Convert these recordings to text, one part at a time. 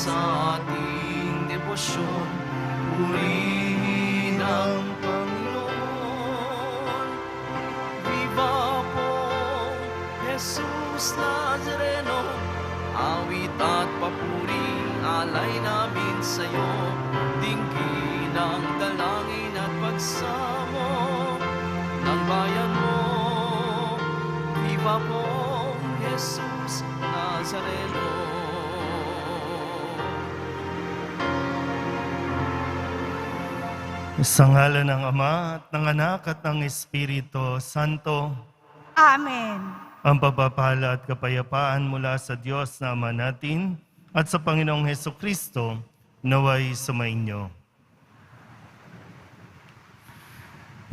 sa ating debosyon. Purihin ang Panginoon. Viva pong Jesus Nazareno, awit at papuri, alay namin sa'yo. Dinggin ang dalangin at pagsamo ng bayan mo. Viva pong Jesus Nazareno. Sa ngalan ng Ama at ng Anak at ng Espiritu Santo, Amen. ang pagpapala at kapayapaan mula sa Diyos na Ama natin at sa Panginoong Hesukristo naway sumainyo.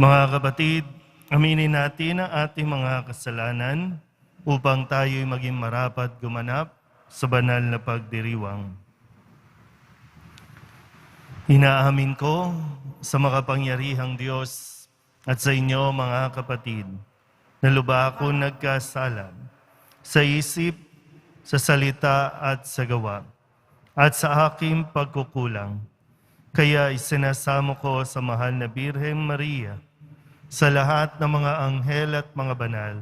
Mga kapatid, aminin natin ang ating mga kasalanan upang tayo'y maging marapat gumanap sa banal na pagdiriwang. Inaamin ko sa makapangyarihang Diyos at sa inyo mga kapatid, na lubha akong nagkasala sa isip, sa salita at sa gawa, at sa aking pagkukulang. Kaya isinasamo ko sa mahal na Birhen Maria, sa lahat ng mga anghel at mga banal,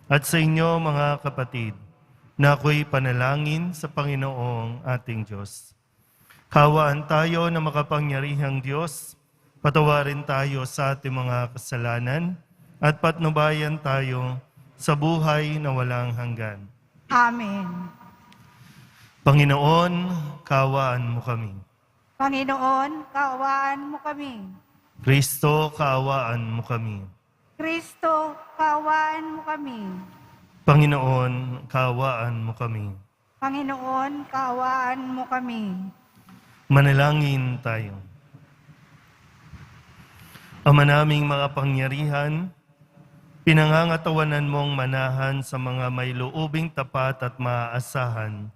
at sa inyo mga kapatid, na ako'y panalangin sa Panginoong ating Diyos. Kawaan tayo na makapangyarihang Diyos, patawarin tayo sa ating mga kasalanan, at patnubayan tayo sa buhay na walang hanggan. Amen. Panginoon, kaawaan mo kami. Panginoon, kaawaan mo kami. Kristo, kaawaan mo kami. Kristo, kaawaan mo kami. Panginoon, kaawaan mo kami. Panginoon, kaawaan mo kami. Manalangin tayo. Ama naming mga pangyarihan, pinangangatawanan mong manahan sa mga may loobing tapat at maaasahan.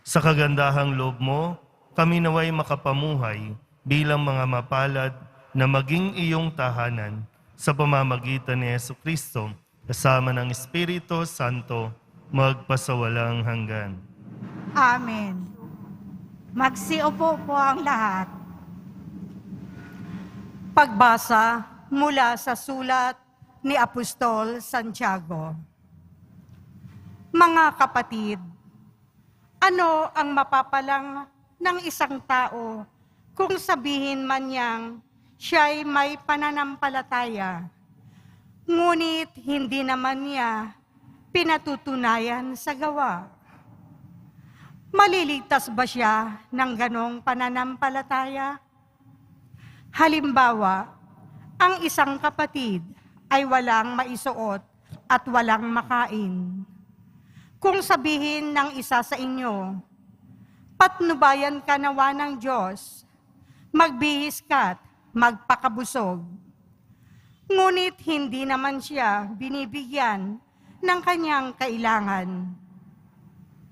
Sa kagandahang loob mo, kami naway makapamuhay bilang mga mapalad na maging iyong tahanan sa pamamagitan ni Jesucristo kasama ng Espiritu Santo magpasawalang hanggan. Amen. Magsiupo po ang lahat. Pagbasa mula sa sulat ni Apostol Santiago. Mga kapatid, ano ang mapapalang ng isang tao kung sabihin man niyang siya'y may pananampalataya, ngunit hindi naman niya pinatutunayan sa gawa? Maliligtas ba siya ng ganong pananampalataya? Halimbawa, ang isang kapatid ay walang maisuot at walang makain. Kung sabihin ng isa sa inyo, patnubayan ka nawa ng Diyos, magbihis ka't magpakabusog. Ngunit hindi naman siya binibigyan ng kanyang kailangan.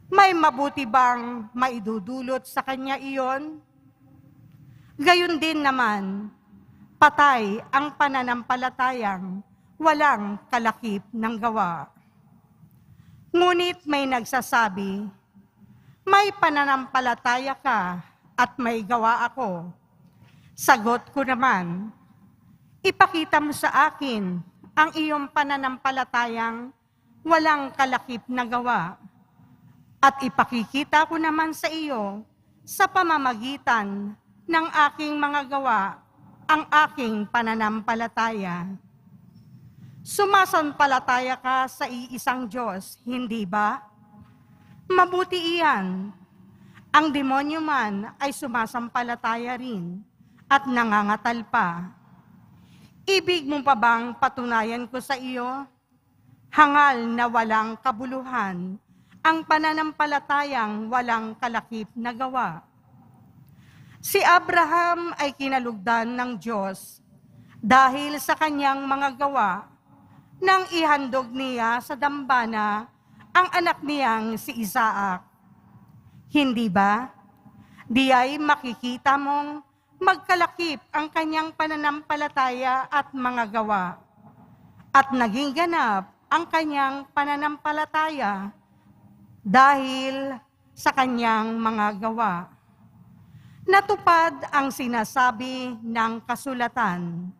May mabuti bang maidudulot sa kanya iyon? Gayon din naman, patay ang pananampalatayang walang kalakip ng gawa. Ngunit may nagsasabi, may pananampalataya ka at may gawa ako. Sagot ko naman, ipakita mo sa akin ang iyong pananampalatayang walang kalakip na gawa. At ipakikita ko naman sa iyo sa pamamagitan ng aking mga gawa ang aking pananampalataya. Sumasampalataya ka sa iisang Diyos, hindi ba? Mabuti iyan. Ang demonyo man ay sumasampalataya rin at nangangatal pa. Ibig mo pa bang patunayan ko sa iyo? Hangal na walang kabuluhan ang pananampalatayang walang kalakip na gawa. Si Abraham ay kinalugdan ng Diyos dahil sa kanyang mga gawa nang ihandog niya sa dambana ang anak niyang si Isaac. Hindi ba? Di ay makikita mong magkalakip ang kanyang pananampalataya at mga gawa. At naging ganap ang kanyang pananampalataya dahil sa kanyang mga gawa. Natupad ang sinasabi ng kasulatan.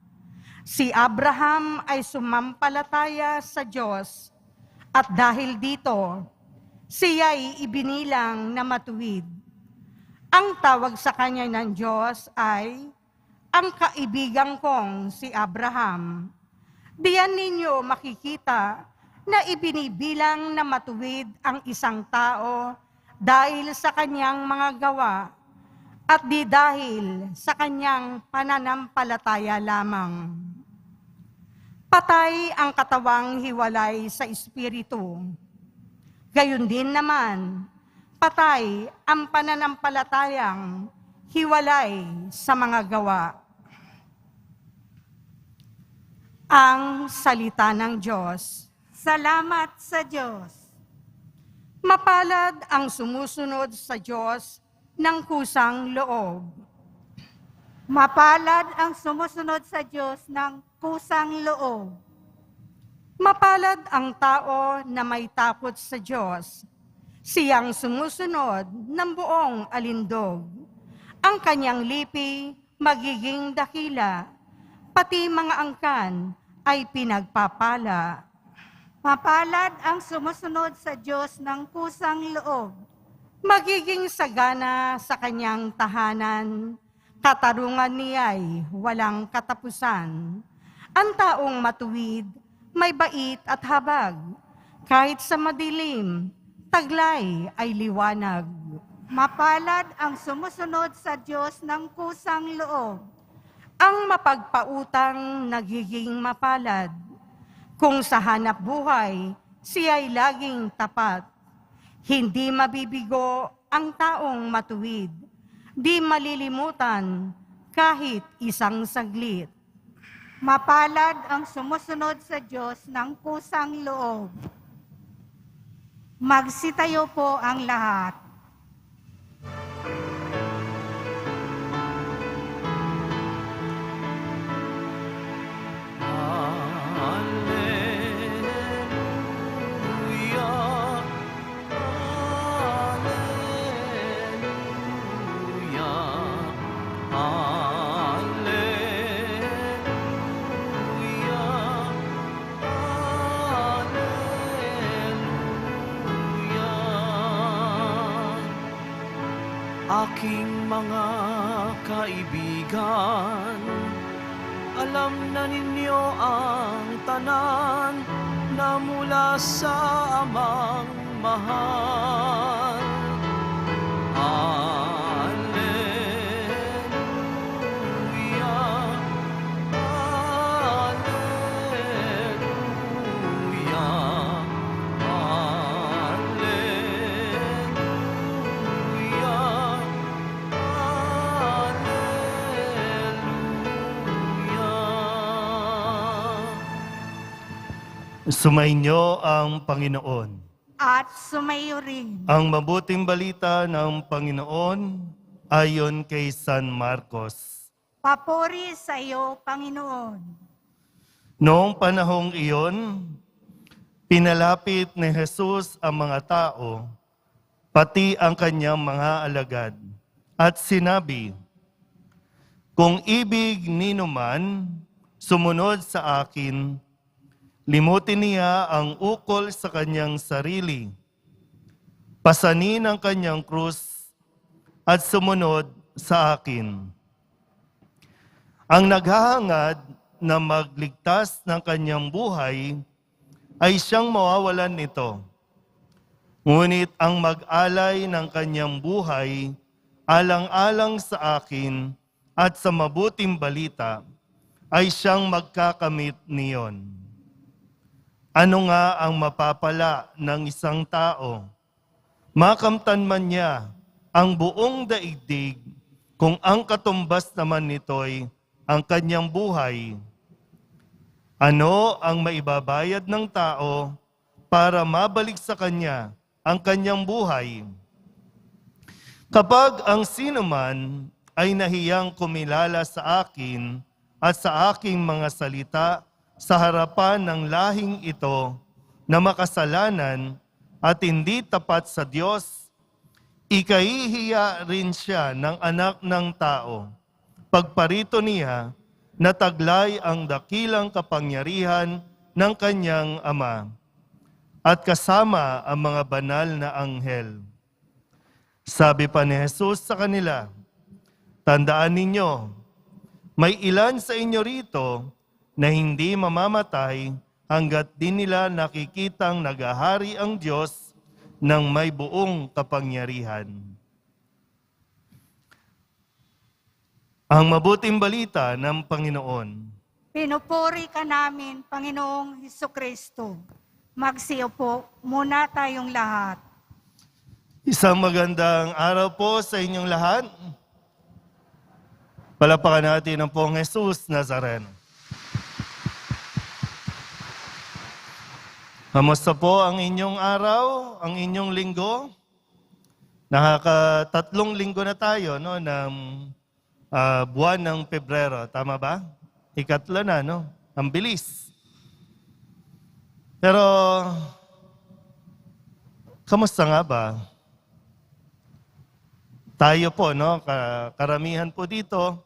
Si Abraham ay sumampalataya sa Diyos at dahil dito, siya'y ibinilang na matuwid. Ang tawag sa kanya ng Diyos ay, ang kaibigan kong si Abraham. Diyan ninyo makikita na ibinibilang na matuwid ang isang tao dahil sa kanyang mga gawa at di dahil sa kanyang pananampalataya lamang. Patay ang katawang hiwalay sa espiritu. Gayon din naman, patay ang pananampalatayang hiwalay sa mga gawa. Ang salita ng Diyos. Salamat sa Diyos. Mapalad ang sumusunod sa Diyos ng kusang loob. Mapalad ang sumusunod sa Diyos ng kusang loob. Mapalad ang tao na may takot sa Diyos. Siyang sumusunod ng buong alindog. Ang kanyang lipi magiging dakila, pati mga angkan ay pinagpapala. Mapalad ang sumusunod sa Diyos ng kusang loob. Magiging sagana sa kanyang tahanan, katarungan niya'y walang katapusan. Ang taong matuwid, may bait at habag, kahit sa madilim, taglay ay liwanag. Mapalad ang sumusunod sa Diyos ng kusang loob. Ang mapagpautang nagiging mapalad, kung sa hanap buhay, siya'y laging tapat. Hindi mabibigo ang taong matuwid, di malilimutan kahit isang saglit. Mapalad ang sumusunod sa Diyos ng kusang loob. Magsitayo po ang lahat. Hallelujah, hallelujah, hallelujah. Aking mga kaibigan, alam na ninyo ang tanan na mula sa amang mahal. Hallelujah, hallelujah, hallelujah, hallelujah. Sumainyo ang Panginoon. At sumayo rin. Ang mabuting balita ng Panginoon ayon kay San Marcos. Papuri sa iyo, Panginoon. Noong panahong iyon, pinalapit ni Jesus ang mga tao, pati ang kanyang mga alagad, at sinabi, "Kung ibig nino man sumunod sa akin, limutin niya ang ukol sa kanyang sarili, pasanin ang kanyang krus, at sumunod sa akin. Ang naghahangad na magligtas ng kanyang buhay ay siyang mawawalan nito. Ngunit ang mag-alay ng kanyang buhay alang-alang sa akin at sa mabuting balita ay siyang magkakamit niyon. Ano nga ang mapapala ng isang tao? Makamtan man niya ang buong daigdig kung ang katumbas naman nito'y ang kanyang buhay. Ano ang maibabayad ng tao para mabalik sa kanya ang kanyang buhay? Kapag ang sinuman ay nahiyang kumilala sa akin at sa aking mga salita sa harapan ng lahing ito na makasalanan at hindi tapat sa Diyos, ikahihiya rin siya ng anak ng tao. Pagparito niya, nataglay ang dakilang kapangyarihan ng kanyang ama at kasama ang mga banal na anghel. Sabi pa ni Jesus sa kanila, tandaan ninyo, may ilan sa inyo rito na hindi mamamatay hanggat di nila nakikitang nagahari ang Diyos ng may buong kapangyarihan. Ang mabuting balita ng Panginoon. Pinupuri ka namin, Panginoong Hesukristo. Magsiupo muna tayong lahat. Isang magandang araw po sa inyong lahat. Palapakan natin ang pong Jesus Nazareno. Kamusta po ang inyong araw, ang inyong linggo? Nakaka-3 linggo na tayo no, ng buwan ng Pebrero. Tama ba? Ikatlo na, no? Ang bilis. Pero, kamusta nga ba? Tayo po, no? Karamihan po dito,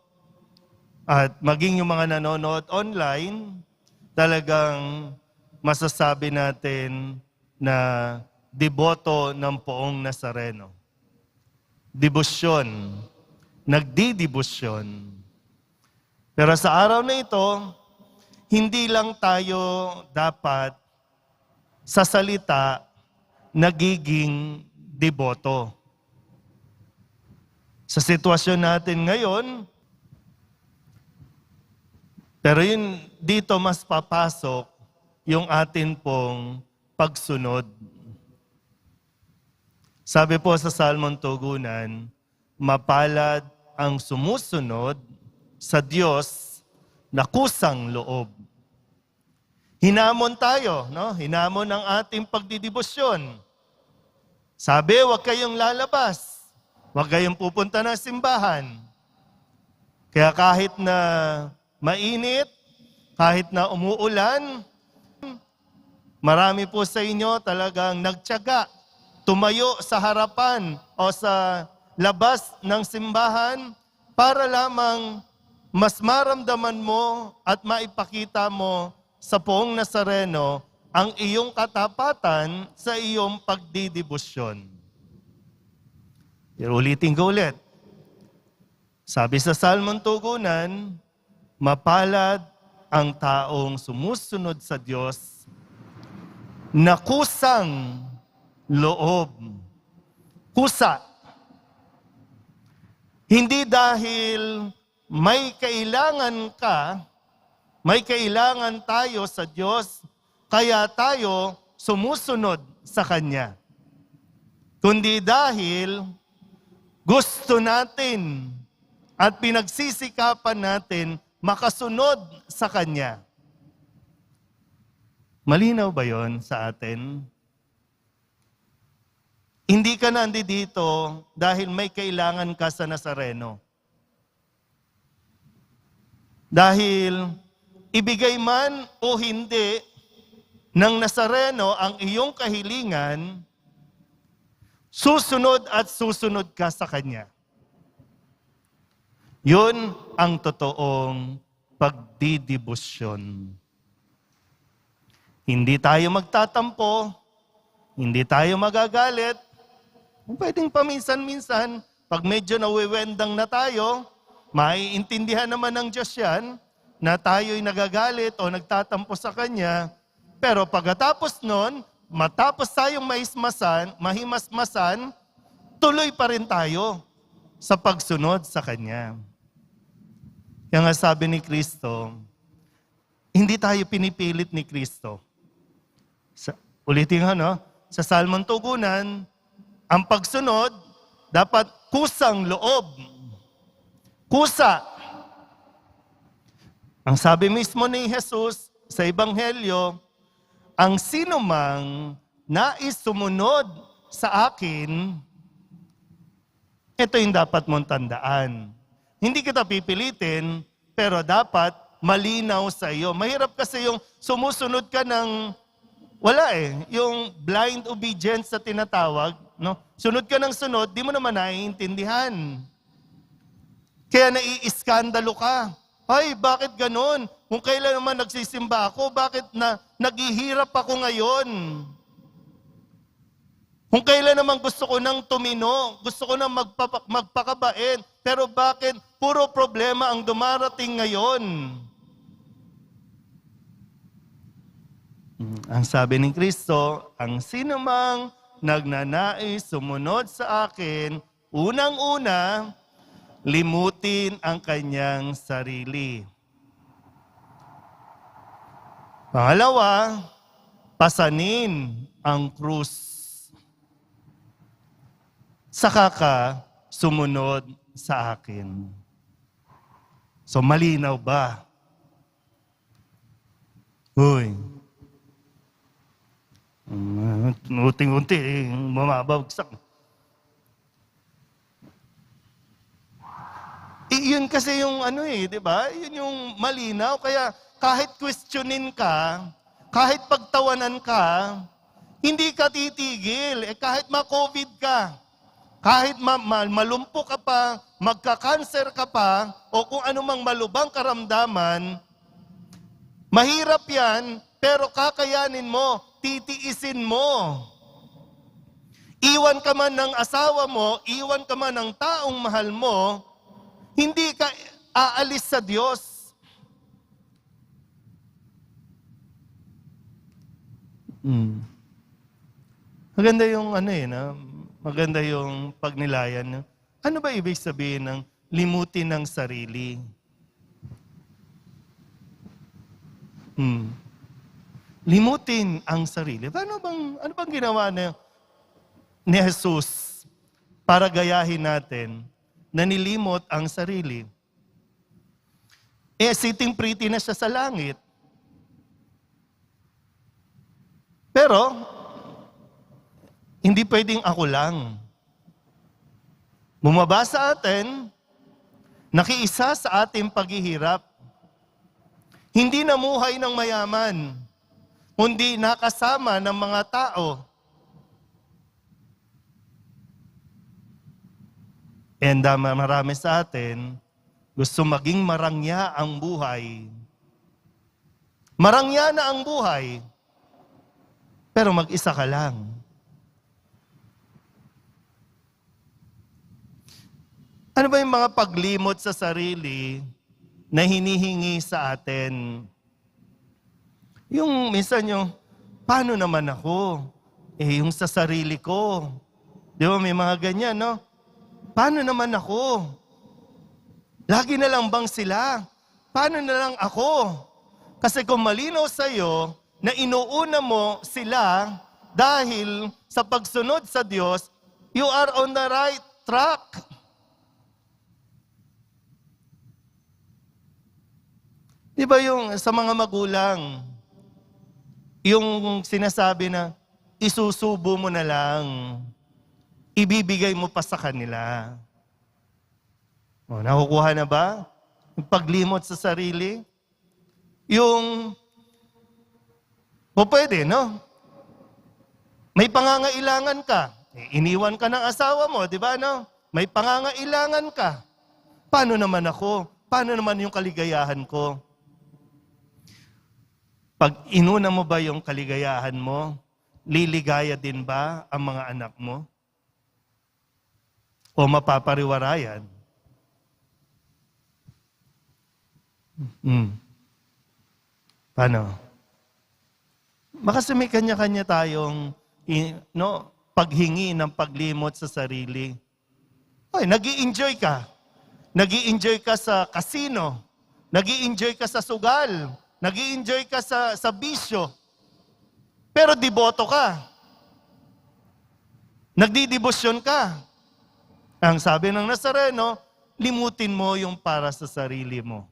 at maging yung mga nanonood online, talagang masasabi natin na deboto ng Poong Nazareno. Debosyon. Nagdidibusyon. Pero sa araw na ito, hindi lang tayo dapat sa salita nagiging deboto. Sa sitwasyon natin ngayon, pero yun, dito mas papasok yung atin pong pagsunod. Sabi po sa Salmon Tugunan, mapalad ang sumusunod sa Diyos na kusang loob. Hinamon tayo, no? Hinamon ang ating pagdidibusyon. Sabi, huwag kayong lalabas. Huwag kayong pupunta ng simbahan. Kaya kahit na mainit, kahit na umuulan, marami po sa inyo talagang nagtiyaga, tumayo sa harapan o sa labas ng simbahan para lamang mas maramdaman mo at maipakita mo sa Poong Nazareno ang iyong katapatan sa iyong pagdidibusyon. Pero ulitin ko ulit. Sabi sa Salmon Tugunan, mapalad ang taong sumusunod sa Diyos na kusang loob. Kusa. Hindi dahil may kailangan ka, may kailangan tayo sa Diyos, kaya tayo sumusunod sa Kanya. Kundi dahil gusto natin at pinagsisikapan natin makasunod sa Kanya. Malinaw ba yon sa atin? Hindi ka nandito dahil may kailangan ka sa Nazareno. Dahil ibigay man o hindi ng Nazareno ang iyong kahilingan, susunod at susunod ka sa Kanya. Yun ang totoong pagdidibusyon. Hindi tayo magtatampo, hindi tayo magagalit. Pwedeng paminsan-minsan, pag medyo nawiwendang na tayo, maiintindihan naman ng Diyos yan, na tayo'y nagagalit o nagtatampo sa Kanya. Pero pagkatapos nun, matapos tayong mahimasmasan, tuloy pa rin tayo sa pagsunod sa Kanya. Kaya nga sabi ni Kristo, hindi tayo pinipilit ni Kristo. Ulitin nga, sa Salmon Tugunan, ang pagsunod dapat kusang loob. Kusa. Ang sabi mismo ni Jesus sa Ebanghelyo, ang sinumang nais sumunod sa akin, ito yung dapat mong tandaan. Hindi kita pipilitin, pero dapat malinaw sa iyo. Mahirap kasi yung sumusunod ka ng, wala yung blind obedience sa tinatawag, No? Sunod ka ng sunod, di mo naman naiintindihan. Kaya naiiskandalo ka. Ay, bakit ganun? Kung kailan naman nagsisimba ako, bakit naghihirap ako ngayon? Kung kailan naman gusto ko nang tumino, gusto ko nang magpakabait, pero bakit puro problema ang dumarating ngayon? Ang sabi ni Kristo, ang sinumang nagnanais sumunod sa akin, unang-una, limutin ang kanyang sarili. Pangalawa, pasanin ang krus. Saka ka sumunod sa akin. So malinaw ba? Uy, unti-unti, bumabagsak. Yun kasi yung di ba? Yun yung malinaw. Kaya kahit questionin ka, kahit pagtawanan ka, hindi ka titigil. Kahit ma-COVID ka, kahit malumpo ka pa, magka-cancer ka pa, o kung anumang malubang karamdaman, mahirap yan, pero kakayanin mo, titiisin mo. Iwan ka man ng asawa mo, iwan ka man ng taong mahal mo, hindi ka aalis sa Diyos. Maganda yung maganda yung pagnilayan. Ano ba ibig sabihin ng limutin ng sarili? Limutin ang sarili. Ano bang ginawa ni Jesus para gayahin natin na nilimot ang sarili? Sitting pretty na siya sa langit. Pero, hindi pwedeng ako lang. Bumaba sa atin, nakiisa sa ating paghihirap. Hindi namuhay ng mayaman, kundi nakasama ng mga tao. And marami sa atin, gusto maging marangya ang buhay. Marangya na ang buhay, pero mag-isa ka lang. Ano ba yung mga paglimot sa sarili na hinihingi sa atin? Yung minsan paano naman ako? Yung sa sarili ko. Di ba may mga ganyan, no? Paano naman ako? Lagi na lang bang sila? Paano na lang ako? Kasi kung malinaw sa'yo na inuuna mo sila dahil sa pagsunod sa Diyos, you are on the right track. Di ba yung sa mga magulang, yung sinasabi na isusubo mo na lang, ibibigay mo pa sa kanila. Nakukuha na ba? Yung paglimot sa sarili? Yung, pwede, no? May pangangailangan ka. Iniwan ka ng asawa mo, di ba, no? May pangangailangan ka. Paano naman ako? Paano naman yung kaligayahan ko? Pag inuna mo ba yung kaligayahan mo, liligaya din ba ang mga anak mo? O mapapariwarayan? Paano? Kasi may kanya-kanya tayong paghingi ng paglimot sa sarili. Ay, nag-i-enjoy ka. Nag-i-enjoy ka sa casino. Nag-i-enjoy ka sa sugal. Nag-i-enjoy ka sa bisyo. Pero deboto ka. Nagdidebosyon ka. Ang sabi ng Nazareno, limutin mo yung para sa sarili mo.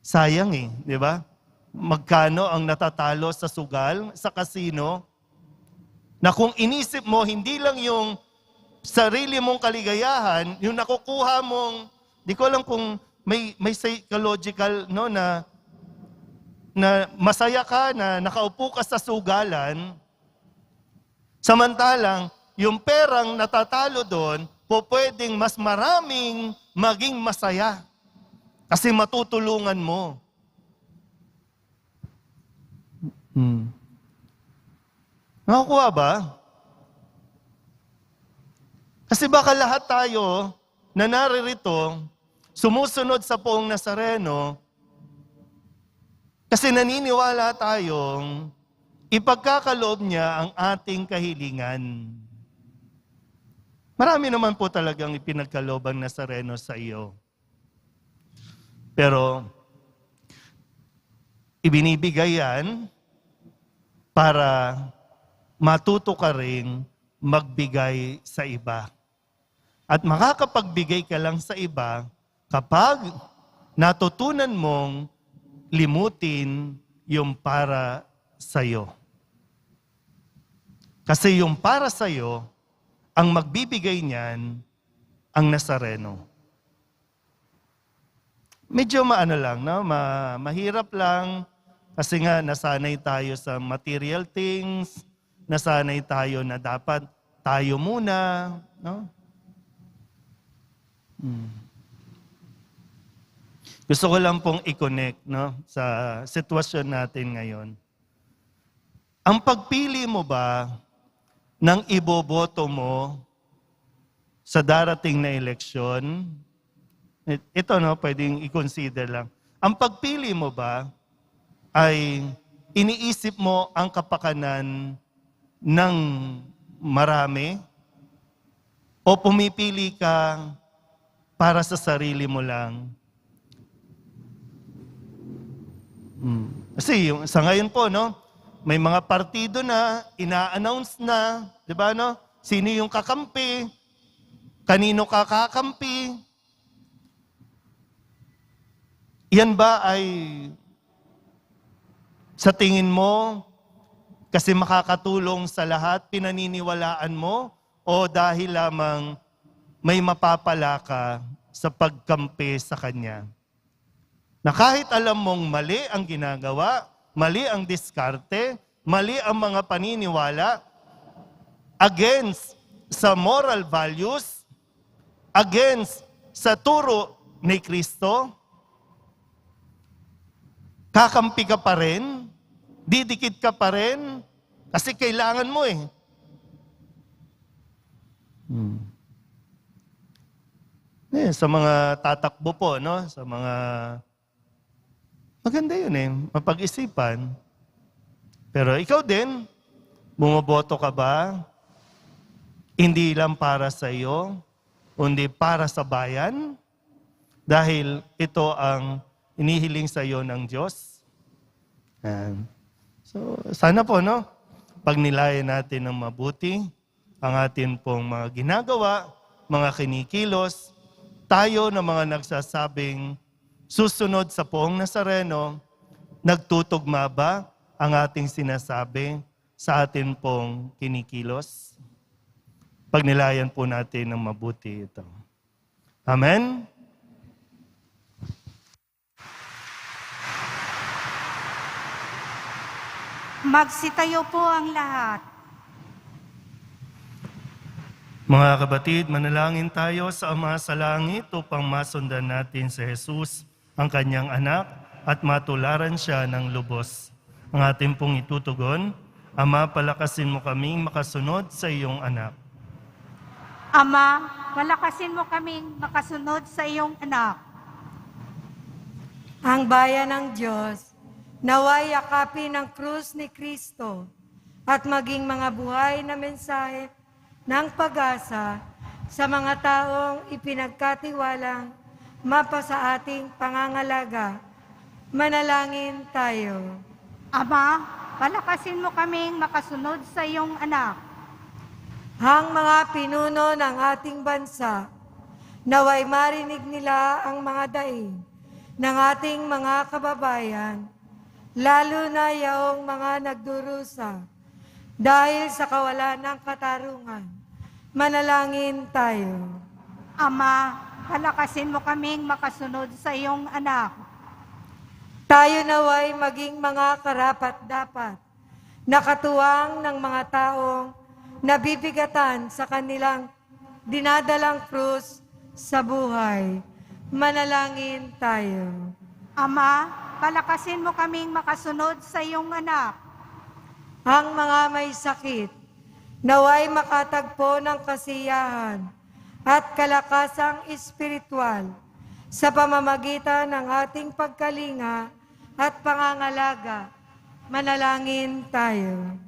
Sayang di ba? Magkano ang natatalo sa sugal, sa casino, na kung inisip mo, hindi lang yung sarili mong kaligayahan, yung nakukuha mong, di ko alam kung may psychological, na masaya ka, na nakaupo ka sa sugalan, samantalang, yung perang natatalo doon, po pwedeng mas maraming maging masaya. Kasi matutulungan mo. Nakakuha ba? Kasi baka lahat tayo na naririto, sumusunod sa Poong Nazareno, kasi naniniwala tayong ipagkakaloob niya ang ating kahilingan. Marami naman po talagang ipinagkaloob ang Nazareno sa iyo. Pero, ibinibigay yan para matuto ka rin magbigay sa iba. At makakapagbigay ka lang sa iba kapag natutunan mong limutin yung para sa'yo. Kasi yung para sa'yo, ang magbibigay niyan, ang Nazareno. Medyo maano lang, no? Mahirap lang kasi nga nasanay tayo sa material things, nasanay tayo na dapat tayo muna, no? Gusto ko lang pong i-connect, no, sa sitwasyon natin ngayon. Ang pagpili mo ba ng iboboto mo sa darating na eleksyon, ito, no, pwedeng i-consider lang. Ang pagpili mo ba ay iniisip mo ang kapakanan ng marami o pumipili ka para sa sarili mo lang? Kasi sa ngayon po, no, may mga partido na, ina-announce na, di ba, no? Sino yung kakampi? Kanino kakakampi? Yan ba ay sa tingin mo kasi makakatulong sa lahat, pinaniniwalaan mo, o dahil lamang may mapapala ka sa pagkampi sa Kanya? Na kahit alam mong mali ang ginagawa, mali ang diskarte, mali ang mga paniniwala, against sa moral values, against sa turo ni Kristo, kakampi ka pa rin, didikit ka pa rin, kasi kailangan mo eh. Sa mga tatakbo po, no? Sa mga maganda yun eh, mapag-isipan. Pero ikaw din, bumoboto ka ba? Hindi lang para sa iyo, kundi para sa bayan? Dahil ito ang inihiling sa iyo ng Diyos. So, sana po, no? Pagnilayan natin ng mabuti ang atin pong mga ginagawa, mga kinikilos, tayo na mga nagsasabing susunod sa Poong Nazareno, nagtutugma ba ang ating sinasabi sa atin pong kinikilos? Pagnilayan po natin ng mabuti ito. Amen? Magsitayo po ang lahat. Mga kapatid, manalangin tayo sa Ama sa Langit upang masundan natin si Jesus, ang Kanyang anak, at matularan siya ng lubos. Ang ating pong itutugon, Ama, palakasin mo kaming makasunod sa iyong anak. Ama, palakasin mo kaming makasunod sa iyong anak. Ang bayan ng Diyos, naway yakapin ang krus ni Kristo at maging mga buhay na mensahe ng pag-asa sa mga taong ipinagkatiwalang mapa sa ating pangangalaga. Manalangin tayo. Ama, palakasin mo kaming makasunod sa iyong anak. Ang mga pinuno ng ating bansa, naway marinig nila ang mga daing ng ating mga kababayan, lalo na yaong mga nagdurusa dahil sa kawalan ng katarungan. Manalangin tayo. Ama, palakasin mo kaming makasunod sa iyong anak. Tayo naway maging mga karapat-dapat, nakatuwang ng mga taong nabibigatan sa kanilang dinadalang krus sa buhay. Manalangin tayo. Ama, palakasin mo kaming makasunod sa iyong anak. Ang mga may sakit, naway makatagpo ng kasiyahan at kalakasang espiritual sa pamamagitan ng ating pagkalinga at pangangalaga. Manalangin tayo.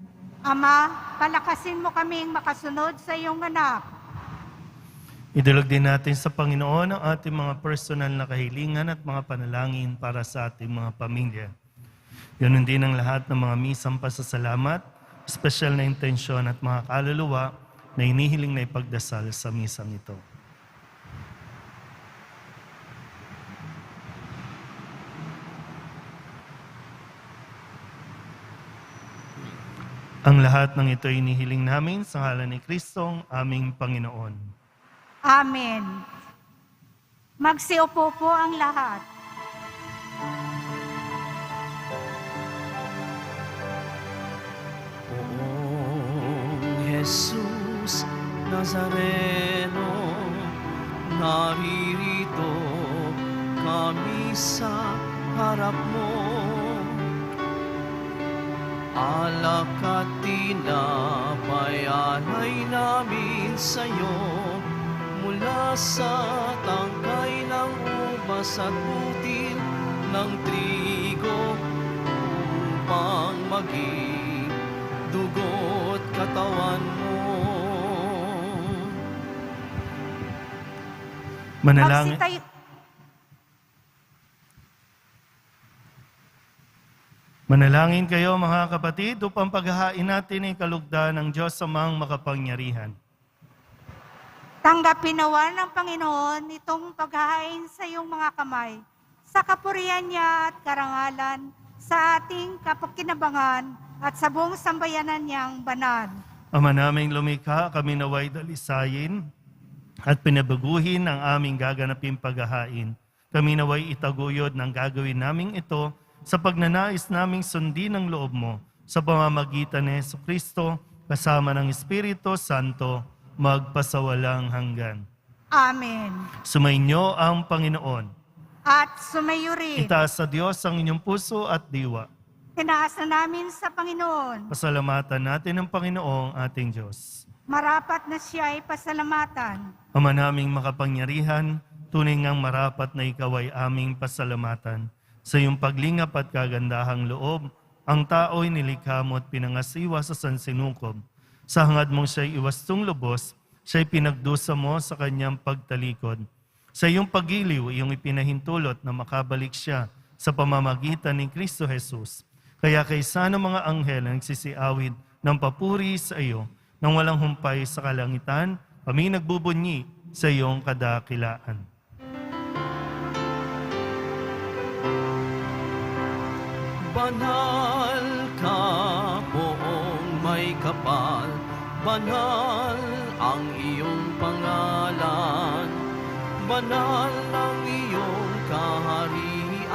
Ama, palakasin mo kaming makasunod sa iyong anak. Idulog din natin sa Panginoon ang ating mga personal na kahilingan at mga panalangin para sa ating mga pamilya. Yun din ang lahat ng mga misang pasasalamat, espesyal na intensyon at mga kaluluwa na inihiling na ipagdasal sa misang ito. Ang lahat ng ito ay inihiling namin sa ngalan ni Kristong aming Panginoon. Amen. Magsiupo po ang lahat. Poong Jesus Nazareno, naririto kami sa harap mo. Alak at tinapayanay namin sa'yo, mula sa tangkay ng ubas at butil ng trigo, upang maging dugo't katawan mo. Manalangin. Manalangin kayo mga kapatid upang paghahain natin ay kalugdan ng Diyos Amang makapangyarihan. Tanggapin nawa ng Panginoon itong paghahain sa iyong mga kamay, sa kapurihan niya at karangalan, sa ating kapakinabangan at sa buong sambayanan niyang banal. Ama naming lumikha, kami naway dalisayin at pinabaguhin ang aming gaganaping paghahain. Kami naway itaguyod ng gagawin naming ito sa pagnanais naming sundin ang loob mo sa pamamagitan ni Jesucristo kasama ng Espiritu Santo magpasawalang hanggan. Amen. Sumainyo ang Panginoon. At sumayo rin. Itaas sa Diyos ang inyong puso at diwa. Tinaasa namin sa Panginoon. Pasalamatan natin ang Panginoong ating Diyos. Marapat na siya ay pasalamatan. Ama naming makapangyarihan, tunay ngang marapat na ikaw ay aming pasalamatan. Sa iyong paglingap at kagandahang loob, ang tao'y nilikha mo at pinangasiwa sa sansinukob. Sa hangad mong siya'y iwastong lubos, siya'y pinagdusa mo sa kanyang pagtalikod. Sa iyong pagiliw, iyong ipinahintulot na makabalik siya sa pamamagitan ni Kristo Jesus. Kaya kaysa ng mga anghel ang nagsisiawid ng papuri sa iyo, nang walang humpay sa kalangitan, kami nagbubunyi sa iyong kadakilaan. Banal ka, poong may kapal, banal ang iyong pangalan, banal ang iyong kaharian,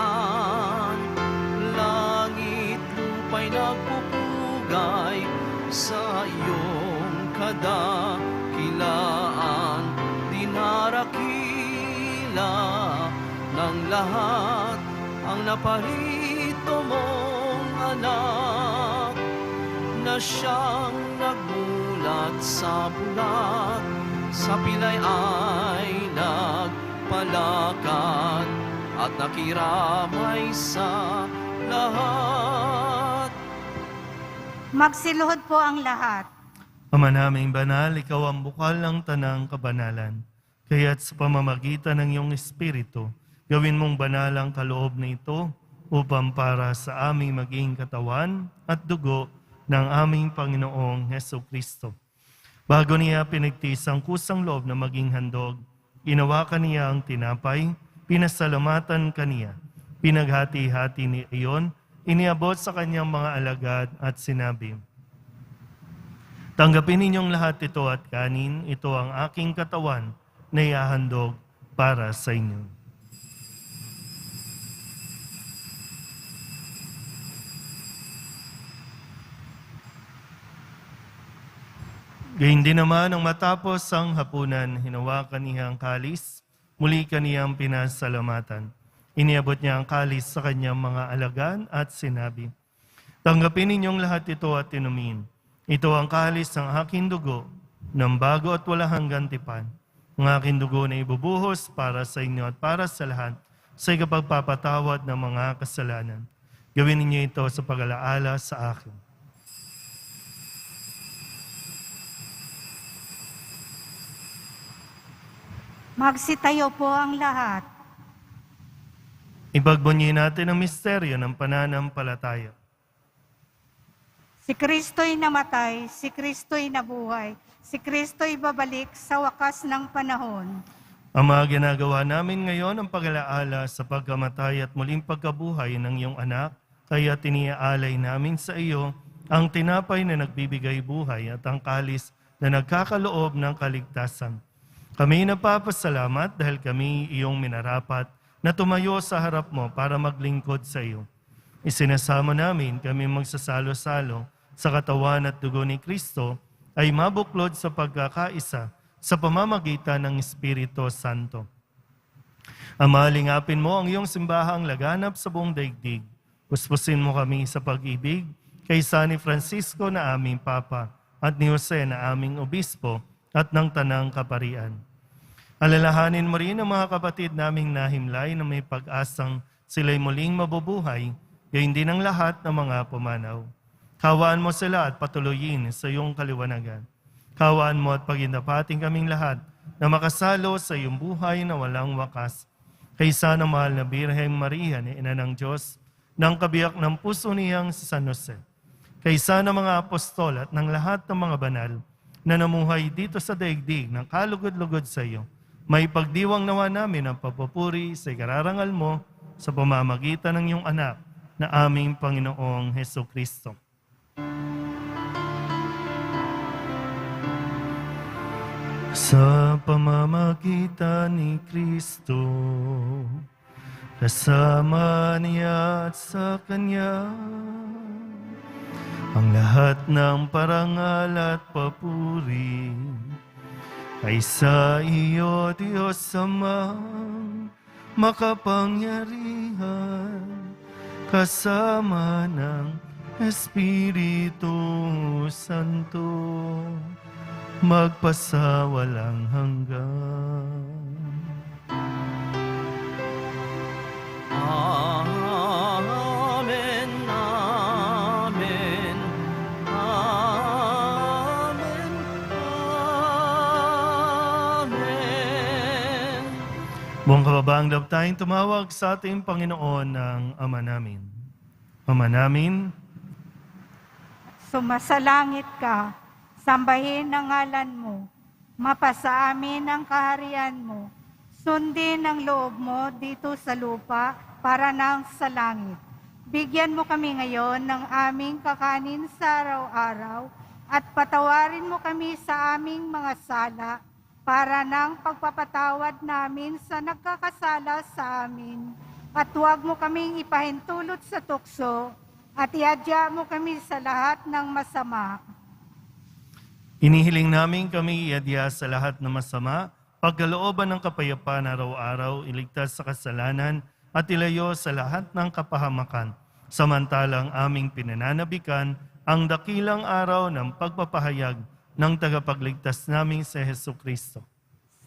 langit lupa'y nagpupugay sa iyong kadakilaan, dinarakila ng lahat ang naparito mong anak, na siyang nagmulat sa bulat, sa pilay ay nagpalakad at nakiramay sa lahat. Magsiluhod po ang lahat. Ama naming banal, ikaw ang bukal ng tanang kabanalan. Kaya't sa pamamagitan ng iyong Espiritu, gawin mong banal ang kaloob na ito upang para sa aming maging katawan at dugo ng aming Panginoong Jesucristo. Bago niya pinagtiis ang kusang loob na maging handog, inawakan niya ang tinapay, pinasalamatan kaniya, pinaghati-hati ni iyon, iniabot sa kanyang mga alagad at sinabi, "Tanggapin ninyong lahat ito at kanin, ito ang aking katawan na ihahandog para sa inyo." Gayun din naman ang matapos ang hapunan, hinawakan niya ang kalis, muli kaniyang pinasalamatan. Iniabot niya ang kalis sa kanyang mga alagan at sinabi, "Tanggapin ninyong lahat ito at inumin. Ito ang kalis ng aking dugo, ng bago at walang hanggang tipan. Ang aking dugo na ibubuhos para sa inyo at para sa lahat, sa ikapagpapatawad ng mga kasalanan. Gawin ninyo ito sa pag-alaala sa akin." Magsitayo po ang lahat. Ipagbunyi natin ang misteryo ng pananampalataya. Si Kristo'y namatay, si Kristo'y nabuhay, si Kristo'y babalik sa wakas ng panahon. Ang mga ginagawa namin ngayon ang pag-alaala sa pagkamatay at muling pagkabuhay ng iyong anak, kaya tiniaalay namin sa iyo ang tinapay na nagbibigay buhay at ang kalis na nagkakaloob ng kaligtasan. Kami napapasalamat dahil kami iyong minarapat na tumayo sa harap mo para maglingkod sa iyo. Isinasama namin kami magsasalo-salo sa katawan at dugo ni Kristo ay mabuklod sa pagkakaisa sa pamamagitan ng Espiritu Santo. Ama, lingapin mo ang iyong simbahang laganap sa buong daigdig. Puspusin mo kami sa pag-ibig kay San Francisco na aming Papa at ni Jose na aming Obispo at ng Tanang Kaparian. Alalahanin mo rin ang mga kapatid naming nahimlay na may pag-asang sila'y muling mabubuhay, gayon din ang lahat ng mga pumanaw. Kawaan mo sila at patuloyin sa iyong kaliwanagan. Kawaan mo at pagindapating kaming lahat na makasalo sa iyong buhay na walang wakas. Kaysa ng mahal na Birheng Maria na Ina ng Diyos, ng kabiyak ng puso niyang si San Jose. Kaysa ng mga apostol at ng lahat ng mga banal na namuhay dito sa daigdig ng kalugod-lugod sa iyo, may pagdiwang nawa namin ang papupuri sa ikararangal mo sa pamamagitan ng iyong anak na aming Panginoong Hesukristo. Sa pamamagitan ni Kristo, kasama niya at sa Kanya, ang lahat ng parangal at papuri ay sa iyo, Diyos Amang makapangyarihan, kasama ng Espiritu Santo, magpasawalang hanggan. Amen, amen, amen, amen. Buong kababaang loob tayong tumawag sa ating Panginoon ng Ama namin. Ama namin, Sumasalangit ka, sambahin ang ngalan mo, mapasa amin ang kaharian mo, sundin ang loob mo dito sa lupa para nang sa langit. Bigyan mo kami ngayon ng aming kakanin sa araw-araw at patawarin mo kami sa aming mga sala para nang pagpapatawad namin sa nagkakasala sa amin. At huwag mo kaming ipahintulot sa tukso at iadya mo kami sa lahat ng masama. inihiling namin kami iadya sa lahat ng masama, pagkalooban ng kapayapaan araw-araw, iligtas sa kasalanan at ilayo sa lahat ng kapahamakan. Samantalang aming pinananabikan ang dakilang araw ng pagpapahayag ng tagapagligtas naming si Hesukristo.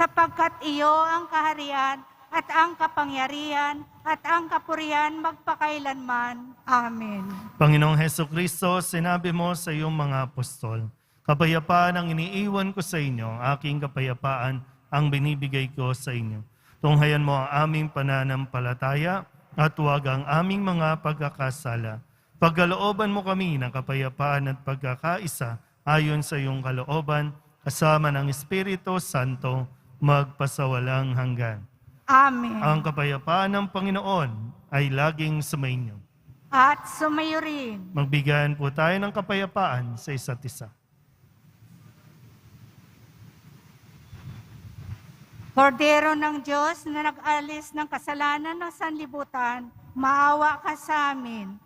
Sapagkat iyo ang kaharian at ang kapangyarihan at ang kapurihan magpakailanman. Amen. Panginoong Hesukristo, sinabi mo sa iyong mga apostol, kapayapaan ang iniiwan ko sa inyo, aking kapayapaan ang binibigay ko sa inyo. Tunghayan mo ang aming pananampalataya at huwag ang aming mga pagkakasala. Pagkalooban mo kami ng kapayapaan at pagkakaisa ayon sa iyong kalooban, kasama ng Espiritu Santo, magpasawalang hanggan. Amen. Ang kapayapaan ng Panginoon ay laging sumainyo. At sumayo rin. Magbigayan po tayo ng kapayapaan sa isa't isa. Kordero ng Diyos na nag-alis ng kasalanan ng sanlibutan, maawa ka sa amin.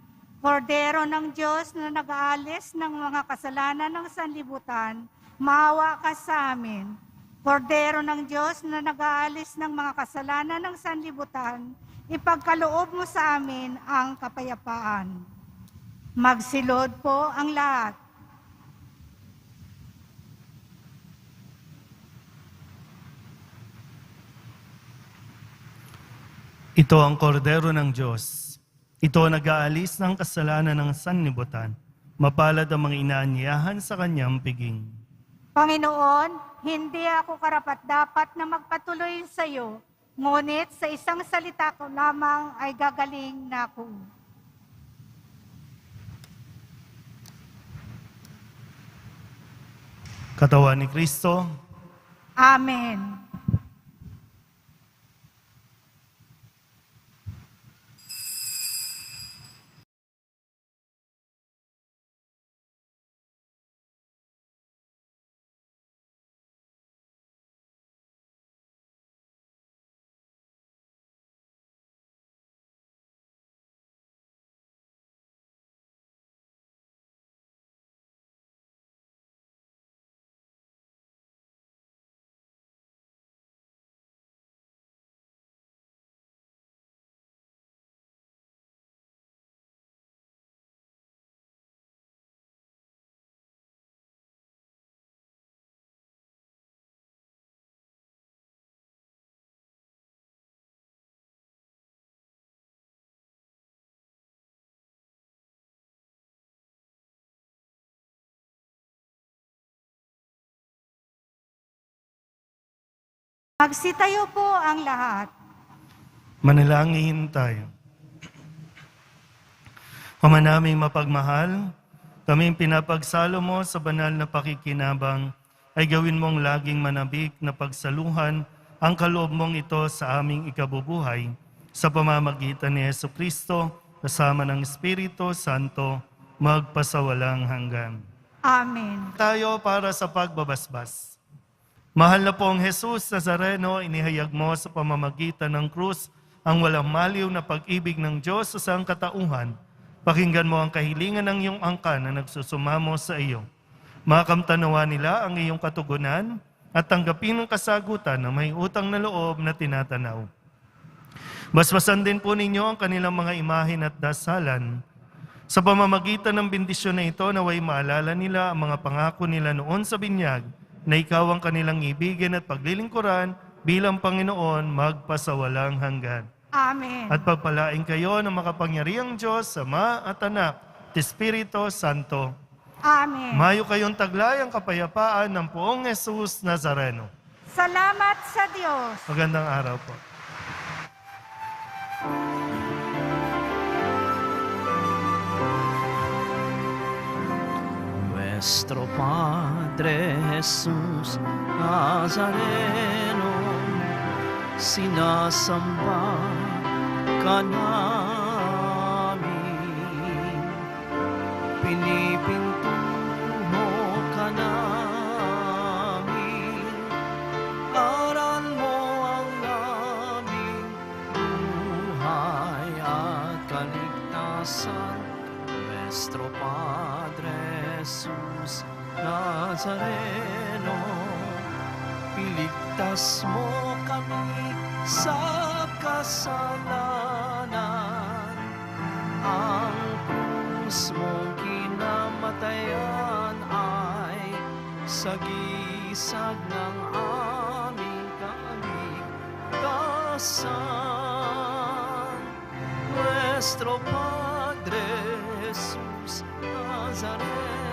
Kordero ng Diyos na nag-aalis ng mga kasalanan ng sanlibutan, maawa ka sa amin. Kordero ng Diyos na nag-aalis ng mga kasalanan ng sanlibutan, ipagkaloob mo sa amin ang kapayapaan. Magsilod po ang lahat. Ito ang kordero ng Diyos. Ito ang nag-aalis ng kasalanan ng sanlibutan. Mapalad ang mga inaanyayahan sa kanyang piging. Panginoon, hindi ako karapat-dapat na magpatuloy sa iyo, ngunit sa isang salita ko lamang ay gagaling na ako. Katawan ni Kristo, Amen. Magsitayo po ang lahat. manalangin tayo. Ama naming mapagmahal, kaming pinapagsalo mo sa banal na pakikinabang, ay gawin mong laging manabik na pagsaluhan ang kaloob mong ito sa aming ikabubuhay sa pamamagitan ni Jesucristo kasama ng Espiritu Santo magpasawalang hanggan. Amen. Tayo para sa pagbabasbas. Mahal na pong Jesus Nazareno, inihayag mo sa pamamagitan ng krus ang walang maliw na pag-ibig ng Diyos sa sangkatauhan. Pakinggan mo ang kahilingan ng iyong angkan na nagsusumamo sa iyo. Makamtanawa nila ang iyong katugunan at tanggapin ang kasagutan na may utang na loob na tinatanaw. Basbasan din po ninyo ang kanilang mga imahin at dasalan. Sa pamamagitan ng bendisyon na ito, naway maalala nila ang mga pangako nila noon sa binyag na ikaw ang kanilang ibigin at paglilingkuran bilang Panginoon magpasawalang hanggan. Amen. At pagpalain kayo ng makapangyarihang Diyos, Ama at Anak, at Espiritu Santo. Amen. Mayo kayong taglay ang kapayapaan ng poong Jesus Nazareno. Salamat sa Diyos. Magandang araw po. Nuestro Padre Jesús Nazareno, sinasamba ka namin, pinipintuho ka namin, aral mo ang aming buhay at kaligtasan. Nuestro Padre Jesus Nazareno, iligtas mo kami sa kasalanan. Ang krus mong kinamatayan ay sagisag ng aming kaligtasan. Nuestro Padre Jesus Nazareno,